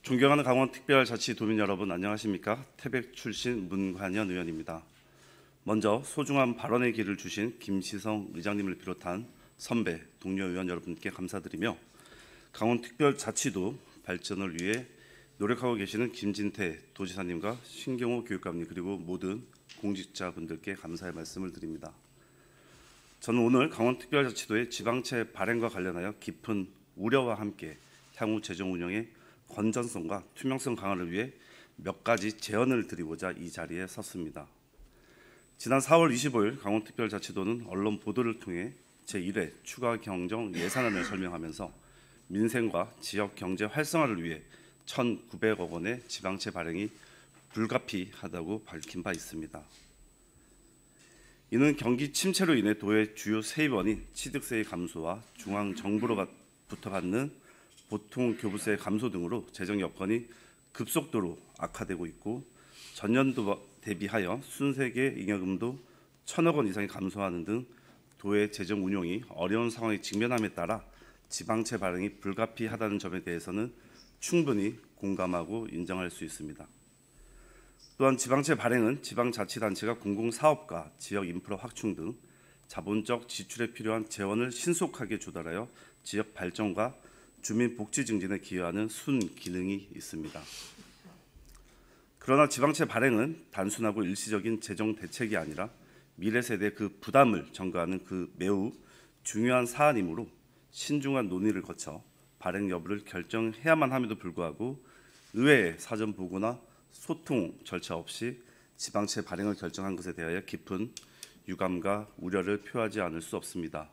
존경하는 강원특별자치도민 여러분, 안녕하십니까? 태백 출신 문관현 의원입니다. 먼저 소중한 발언의 기회를 주신 김시성 의장님을 비롯한 선배, 동료 의원 여러분께 감사드리며, 강원특별자치도 발전을 위해 노력하고 계시는 김진태 도지사님과 신경호 교육감님 그리고 모든 공직자분들께 감사의 말씀을 드립니다. 저는 오늘 강원특별자치도의 지방채 발행과 관련하여 깊은 우려와 함께 향후 재정 운영의 건전성과 투명성 강화를 위해 몇 가지 제언을 드리고자 이 자리에 섰습니다. 지난 4월 25일 강원특별자치도는 언론 보도를 통해 제1회 추가 경정 예산안을 설명하면서 민생과 지역 경제 활성화를 위해 1,900억 원의 지방채 발행이 불가피하다고 밝힌 바 있습니다. 이는 경기 침체로 인해 도의 주요 세입원인 취득세의 감소와 중앙정부로부터 받는 보통 교부세 감소 등으로 재정 여건이 급속도로 악화되고 있고, 전년도 대비하여 순세계 잉여금도 1,000억 원 이상이 감소하는 등 도의 재정 운용이 어려운 상황에 직면함에 따라 지방채 발행이 불가피하다는 점에 대해서는 충분히 공감하고 인정할 수 있습니다. 또한 지방채 발행은 지방자치단체가 공공사업과 지역 인프라 확충 등 자본적 지출에 필요한 재원을 신속하게 조달하여 지역 발전과 주민 복지 증진에 기여하는 순기능이 있습니다. 그러나 지방채 발행은 단순하고 일시적인 재정 대책이 아니라 미래 세대의 그 부담을 전가하는 그 매우 중요한 사안이므로 신중한 논의를 거쳐 발행 여부를 결정해야만 함에도 불구하고 의회의 사전 보고나 소통 절차 없이 지방채 발행을 결정한 것에 대하여 깊은 유감과 우려를 표하지 않을 수 없습니다.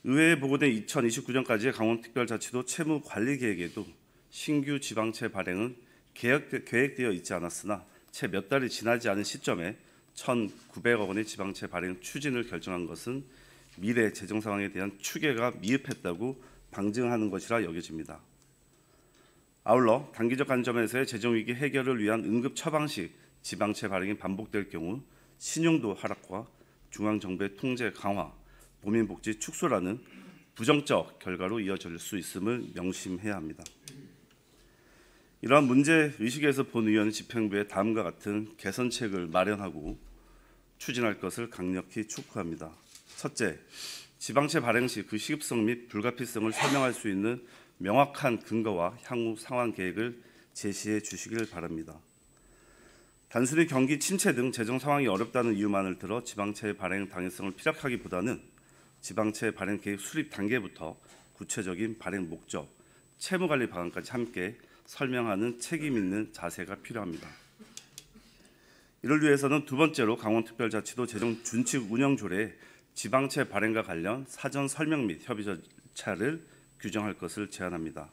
의회에 보고된 2029년까지의 강원특별자치도 채무관리계획에도 신규 지방채 발행은 계획되어 있지 않았으나 채 몇 달이 지나지 않은 시점에 1,900억 원의 지방채 발행 추진을 결정한 것은 미래 재정 상황에 대한 추계가 미흡했다고 방증하는 것이라 여겨집니다. 아울러 단기적 관점에서의 재정위기 해결을 위한 응급 처방식 지방채 발행이 반복될 경우 신용도 하락과 중앙정부의 통제 강화, 도민복지 축소라는 부정적 결과로 이어질 수 있음을 명심해야 합니다. 이러한 문제의식에서 본 의원은 집행부에 다음과 같은 개선책을 마련하고 추진할 것을 강력히 촉구합니다. 첫째, 지방채 발행 시 그 시급성 및 불가피성을 설명할 수 있는 명확한 근거와 향후 상황 계획을 제시해 주시길 바랍니다. 단순히 경기 침체 등 재정 상황이 어렵다는 이유만을 들어 지방채 발행 당위성을 피력하기보다는 지방채 발행 계획 수립 단계부터 구체적인 발행 목적, 채무관리 방안까지 함께 설명하는 책임 있는 자세가 필요합니다. 이를 위해서는 두 번째로 강원특별자치도 재정 준칙 운영 조례에 지방채 발행과 관련 사전 설명 및 협의 절차를 규정할 것을 제안합니다.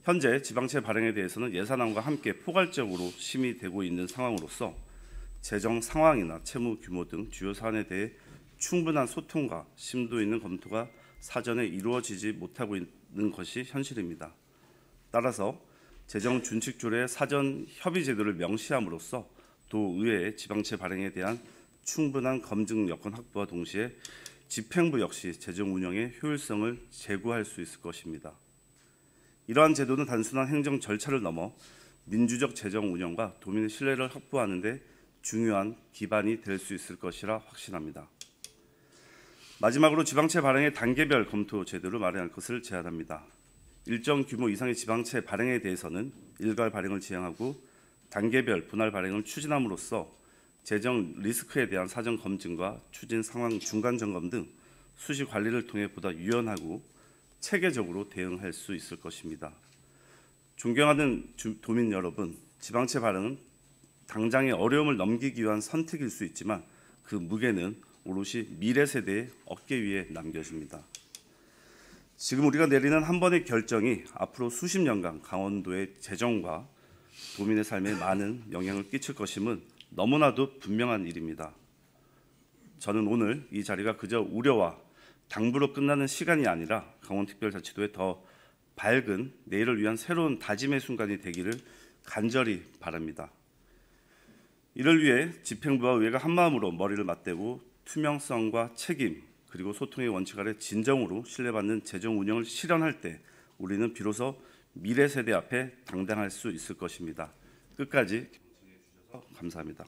현재 지방채 발행에 대해서는 예산안과 함께 포괄적으로 심의되고 있는 상황으로서 재정 상황이나 채무 규모 등 주요 사안에 대해 충분한 소통과 심도 있는 검토가 사전에 이루어지지 못하고 있는 것이 현실입니다. 따라서 재정 준칙 조례의 사전 협의 제도를 명시함으로써 도의회의 지방채 발행에 대한 충분한 검증 여건 확보와 동시에 집행부 역시 재정 운영의 효율성을 제고할 수 있을 것입니다. 이러한 제도는 단순한 행정 절차를 넘어 민주적 재정 운영과 도민의 신뢰를 확보하는 데 중요한 기반이 될 수 있을 것이라 확신합니다. 마지막으로 지방채 발행의 단계별 검토 제도를 마련할 것을 제안합니다. 일정 규모 이상의 지방채 발행에 대해서는 일괄 발행을 지향하고 단계별 분할 발행을 추진함으로써 재정 리스크에 대한 사전 검증과 추진 상황 중간 점검 등 수시 관리를 통해 보다 유연하고 체계적으로 대응할 수 있을 것입니다. 존경하는 도민 여러분, 지방채 발행은 당장의 어려움을 넘기기 위한 선택일 수 있지만 그 무게는 오롯이 미래 세대의 어깨 위에 남겨집니다. 지금 우리가 내리는 한 번의 결정이 앞으로 수십 년간 강원도의 재정과 도민의 삶에 많은 영향을 끼칠 것임은 너무나도 분명한 일입니다. 저는 오늘 이 자리가 그저 우려와 당부로 끝나는 시간이 아니라 강원특별자치도의 더 밝은 내일을 위한 새로운 다짐의 순간이 되기를 간절히 바랍니다. 이를 위해 집행부와 의회가 한마음으로 머리를 맞대고 투명성과 책임 그리고 소통의 원칙 아래 진정으로 신뢰받는 재정 운영을 실현할 때 우리는 비로소 미래 세대 앞에 당당할 수 있을 것입니다. 끝까지 경청해 주셔서 감사합니다.